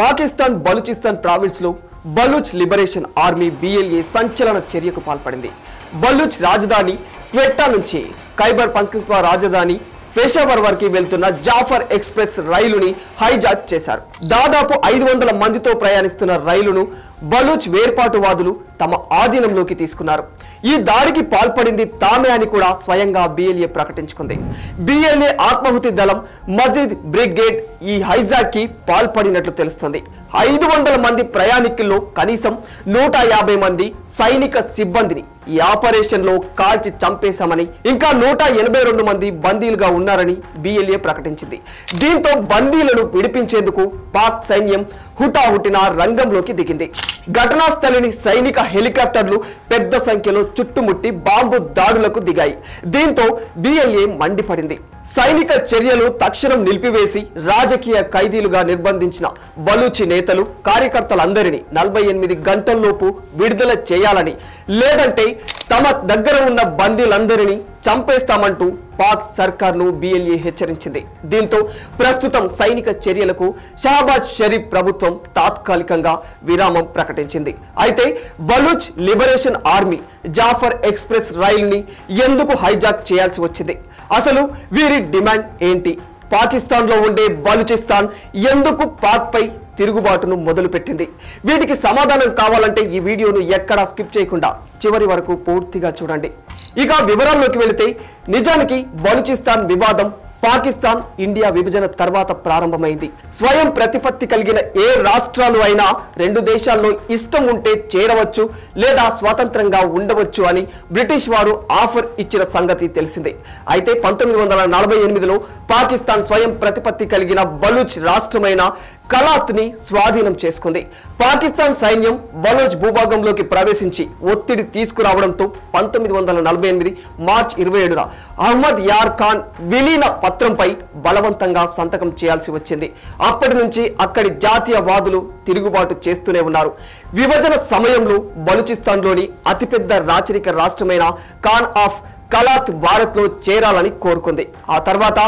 Pakistan Balochistan province లో Baloch liberation army BLA సంచలన చర్యకు పాల్పడింది. బలూచ్ రాజధాని క్వెట్టా నుంచి ఖైబర్ పఖ్తుంఖ్వా రాజధాని పెషావర్ వరకు వెళ్తున్న జాఫర్ ఎక్స్ప్రెస్ రైలుని హైజాక్ చేశారు. దాదాపు 500 మందితో ప్రయాణిస్తున్న రైలును బలూచ్ వేర్పాటువాదులు తమ ఆధీనంలోకి తీసుకున్నారు. ఈ దాడికి పాల్పడింది తామే అని కూడా స్వయంగా BLA ప్రకటించుకుంది. BLA ఆత్మాహుతి దళం మజీద్ బ్రిగేడ్ ఈ హైజాక్ కి పాల్పడినట్లు తెలుస్తుంది. 500 మంది ప్రయాణికుల్లో కనీసం 150 మంది సైనిక సిబ్బందిని ఈ ఆపరేషన్ లో కాల్చి చంపేశామని, ఇంకా 182 మంది బందీలుగా ఉన్నారని BLA ప్రకటించింది. దీంతో బందీలను విడిపించేందుకు పాక్ సైన్యం హుటాహుటిన రంగంలోకి దిగింది. ఘటనా స్థలిని సైనిక హెలికాప్టర్లు పెద్ద సంఖ్యలో చుట్టుముట్టి బాంబు దాడులకు దిగాయి. దీంతో BLA మండిపడింది. సైనిక చర్యలు తక్షణం నిలిపివేసి రాజకీయ ఖైదీలుగా నిర్బంధించిన బలూచి నేతలు కార్యకర్తలందరినీ 48 గంటల్లోపు విడుదల చేయాలని, లేదంటే తమ దగ్గర ఉన్న బందీలందరినీ చంపేస్తామంటూ పాక్ సర్కార్ను BLA హెచ్చరించింది. దీంతో ప్రస్తుతం సైనిక చర్యలకు షహబాజ్ షరీఫ్ ప్రభుత్వం తాత్కాలికంగా విరామం ప్రకటించింది. అయితే Baloch liberation army Jaffar express రైలుని ఎందుకు హైజాక్ చేయాల్సి వచ్చింది? అసలు వీరి డిమాండ్ ఏంటి? పాకిస్తాన్లో ఉండే బలూచిస్తాన్ ఎందుకు పాక్ పై తిరుగుబాటును మొదలుపెట్టింది? వీటికి సమాధానం కావాలంటే ఈ వీడియోను ఎక్కడా స్కిప్ చేయకుండా చివరి వరకు పూర్తిగా చూడండి. ఇక వివరాల్లోకి వెళితే, నిజానికి బలూచిస్తాన్ వివాదం పాకిస్తాన్ ఇండియా విభజన తర్వాత ప్రారంభమైంది. స్వయం ప్రతిపత్తి కలిగిన ఏ రాష్ట్రాలు అయినా రెండు దేశాల్లో ఇష్టం ఉంటే చేరవచ్చు లేదా స్వతంత్రంగా ఉండవచ్చు అని బ్రిటిష్ వారు ఆఫర్ ఇచ్చిన సంగతి తెలిసిందే. అయితే 1948లో పాకిస్తాన్ స్వయం ప్రతిపత్తి కలిగిన బలూచ్ రాష్ట్రమైన కలాత్ ని స్వాధీనం చేసుకుంది. పాకిస్తాన్ సైన్యం బలూచ్ భూభాగంలోకి ప్రవేశించి ఒత్తిడి తీసుకురావడంతో 1948 మార్చి 27న అహ్మద్ యార్ ఖాన్ విలీన పత్రంపై బలవంతంగా సంతకం చేయాల్సి వచ్చింది. అప్పటి నుంచి అక్కడి జాతీయవాదులు తిరుగుబాటు చేస్తూనే ఉన్నారు. విభజన సమయంలో బలూచిస్తాన్లోని అతిపెద్ద రాచరిక రాష్ట్రమైన ఖాన్ ఆఫ్ కలాత్ భారత్ లో చేరాలని కోరుకుంది. ఆ తర్వాత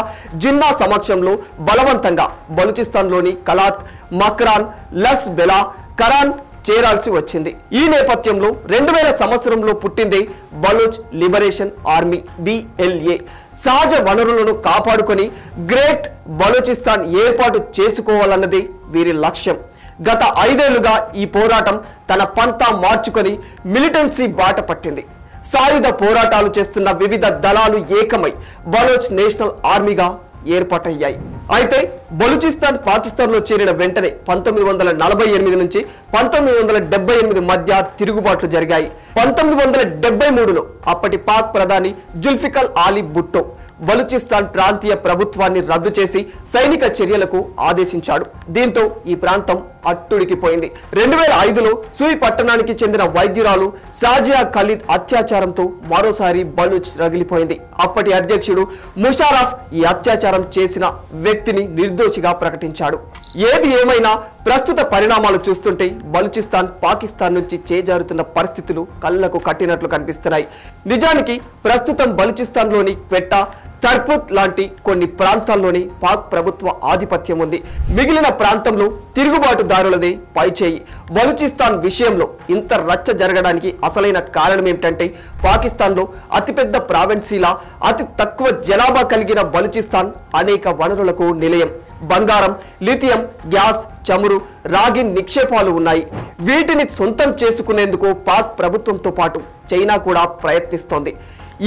జిన్నా సమక్షంలో బలవంతంగా బలూచిస్తాన్లోని కలాత్, మక్రాన్, లస్ బెలా, కరాన్ చేరాల్సి వచ్చింది. ఈ నేపథ్యంలో 2000 సంవత్సరంలో పుట్టిందే బలూచ్ లిబరేషన్ ఆర్మీ BLA. సహజ వనరులను కాపాడుకొని గ్రేట్ బలూచిస్తాన్ ఏర్పాటు చేసుకోవాలన్నది వీరి లక్ష్యం. గత 5 ఏళ్లుగా ఈ పోరాటం తన పంతా మార్చుకొని మిలిటెన్సీ బాట పట్టింది. సాయుధ పోరాటాలు చేస్తున్న వివిధ దళాలు ఏకమై బలూచ్ నేషనల్ ఆర్మీగా ఏర్పాటయ్యాయి. అయితే బలూచిస్తాన్ పాకిస్తాన్లో చేరిన వెంటనే 1948 నుంచి 1978 మధ్య తిరుగుబాట్లు జరిగాయి. 1973లో అప్పటి పాక్ ప్రధాని జుల్ఫికర్ అలీ భుట్టో బలూచిస్తాన్ ప్రాంతీయ ప్రభుత్వాన్ని రద్దు చేసి సైనిక చర్యలకు ఆదేశించాడు. దీంతో ఈ ప్రాంతం అట్టుడికిపోయింది. 2005లో సూయి పట్టణానికి చెందిన వైద్యురాలు సాజియా ఖలీద్ అత్యాచారంతో మరోసారి బలూచ్ రగిలిపోయింది. అప్పటి అధ్యక్షుడు ముషారఫ్ ఈ అత్యాచారం చేసిన వ్యక్తిని నిర్దోషిగా ప్రకటించాడు. ఏది ఏమైనా ప్రస్తుత పరిణామాలు చూస్తుంటే బలూచిస్తాన్ పాకిస్తాన్ నుంచి చేజారుతున్న పరిస్థితులు కళ్లకు కట్టినట్లు కనిపిస్తున్నాయి. నిజానికి ప్రస్తుతం బలూచిస్తాన్లోని క్వెట్టా, తర్పుత్ లాంటి కొన్ని ప్రాంతాల్లోని పాక్ ప్రభుత్వ ఆధిపత్యం ఉంది. మిగిలిన ప్రాంతంలో తిరుగుబాటుదారులదే పైచేయి. బలూచిస్తాన్ విషయంలో ఇంత రచ్చ జరగడానికి అసలైన కారణం ఏమిటంటే, పాకిస్తాన్లో అతిపెద్ద ప్రావిన్సీలా అతి తక్కువ జనాభా కలిగిన బలూచిస్తాన్ అనేక వనరులకు నిలయం. బంగారం, లిథియం, గ్యాస్, చమురు, రాగి నిక్షేపాలు ఉన్నాయి. వీటిని సొంతం చేసుకునేందుకు పాక్ ప్రభుత్వంతో పాటు చైనా కూడా ప్రయత్నిస్తోంది.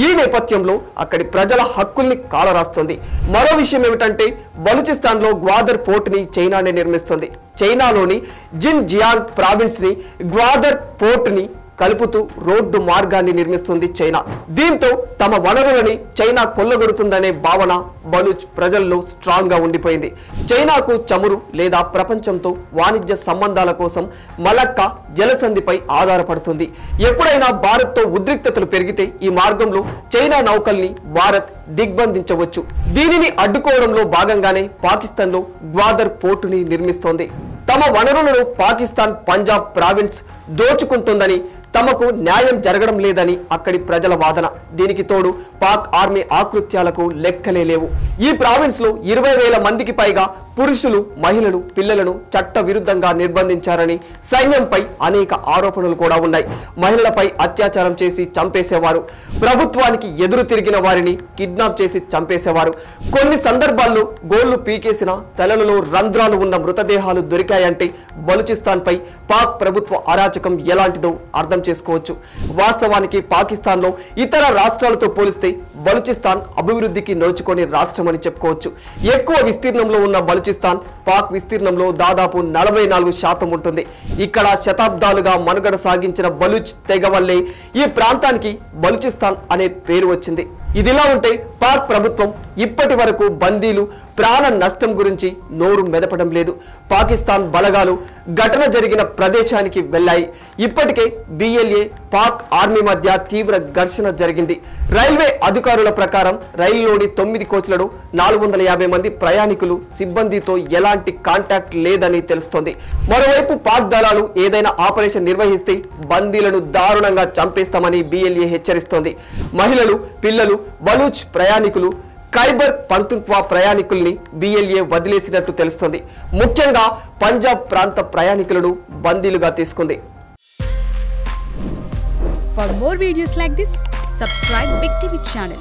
ఈ నేపథ్యంలో అక్కడి ప్రజల హక్కుల్ని కాలరాస్తోంది. మరో విషయం ఏమిటంటే, బలూచిస్తాన్లో గ్వాదర్ పోర్ట్ ని చైనానే నిర్మిస్తుంది. చైనాలోని జిన్జియాంగ్ ప్రావిన్స్ ని గ్వాదర్ పోర్ట్ ని కలుపుతూ రోడ్డు మార్గాన్ని నిర్మిస్తుంది చైనా. దీంతో తమ వనరులని చైనా కొల్లగొడుతుందనే భావన బలూచ్ ప్రజల్లో స్ట్రాంగ్ గా ఉండిపోయింది. చైనాకు చమురు లేదా ప్రపంచంతో వాణిజ్య సంబంధాల కోసం మలక్కా జలసంధిపై ఆధారపడుతుంది. ఎప్పుడైనా భారత్తో ఉద్రిక్తతలు పెరిగితే ఈ మార్గంలో చైనా నౌకల్ని భారత్ దిగ్బంధించవచ్చు. దీనిని అడ్డుకోవడంలో భాగంగానే పాకిస్తాన్లో గ్వాదర్ పోర్టుని నిర్మిస్తోంది. తమ వనరులను పాకిస్తాన్ పంజాబ్ ప్రావిన్స్ దోచుకుంటుందని తమకు న్యాయం జరగడం లేదని అక్కడి ప్రజల వాదన. దీనికి తోడు పాక్ ఆర్మీ ఆకృత్యాలకు లెక్కలే లేవు. ఈ ప్రావిన్స్ లో 20,000 మందికి పైగా పురుషులు, మహిళలు, పిల్లలను చట్ట విరుద్ధంగా నిర్బంధించారని సైన్యంపై అనేక ఆరోపణలు కూడా ఉన్నాయి. మహిళలపై అత్యాచారం చేసి చంపేసేవారు, ప్రభుత్వానికి ఎదురు తిరిగిన వారిని కిడ్నాప్ చేసి చంపేసేవారు. కొన్ని సందర్భాల్లో గోళ్లు పీకేసిన, తలలలో రంధ్రాలు ఉన్న మృతదేహాలు దొరికాయంటే బలూచిస్తాన్ పై పాక్ ప్రభుత్వ అరాచకం ఎలాంటిదో అర్థం చేసుకోవచ్చు. వాస్తవానికి పాకిస్తాన్ లో ఇతర రాష్ట్రాలతో పోలిస్తే బలూచిస్తాన్ అభివృద్ధికి నోచుకొని రాష్ట్రమని చెప్పుకోవచ్చు. ఎక్కువ విస్తీర్ణంలో ఉన్న బలూచిస్తాన్ పాక్ విస్తీర్ణంలో దాదాపు 44% ఉంటుంది. ఇక్కడ శతాబ్దాలుగా మనుగడ సాగించిన బలూచ్ తెగ వల్లే ఈ ప్రాంతానికి బలూచిస్తాన్ అనే పేరు వచ్చింది. ఇదిలా ఉంటే పాక్ ప్రభుత్వం ఇప్పటి వరకు బందీలు ప్రాణ నష్టం గురించి నోరు మెదపడం లేదు. పాకిస్తాన్ బలగాలు ఘటన జరిగిన ప్రదేశానికి వెళ్ళాయి. ఇప్పటికే BLA పాక్ ఆర్మీ మధ్య తీవ్ర ఘర్షణ జరిగింది. రైల్వే అధికారుల ప్రకారం రైలులోని 9 కోచ్లలో 450 మంది ప్రయాణికులు, సిబ్బందితో ఎలాంటి కాంటాక్ట్ లేదని తెలుస్తోంది. మరోవైపు పాక్ దళాలు ఏదైనా ఆపరేషన్ నిర్వహిస్తే బందీలను దారుణంగా చంపేస్తామని BLA హెచ్చరిస్తోంది. మహిళలు, పిల్లలు, బలూచ్ ప్రయాణికులు, ఖైబర్ పఖ్తూన్ఖ్వా ప్రయాణికుల్ని BLA వదిలేసినట్టు తెలుస్తోంది. ముఖ్యంగా పంజాబ్ ప్రాంత ప్రయాణికులను బందీలుగా తీసుకుంది. For more videos like this, subscribe Big TV channel.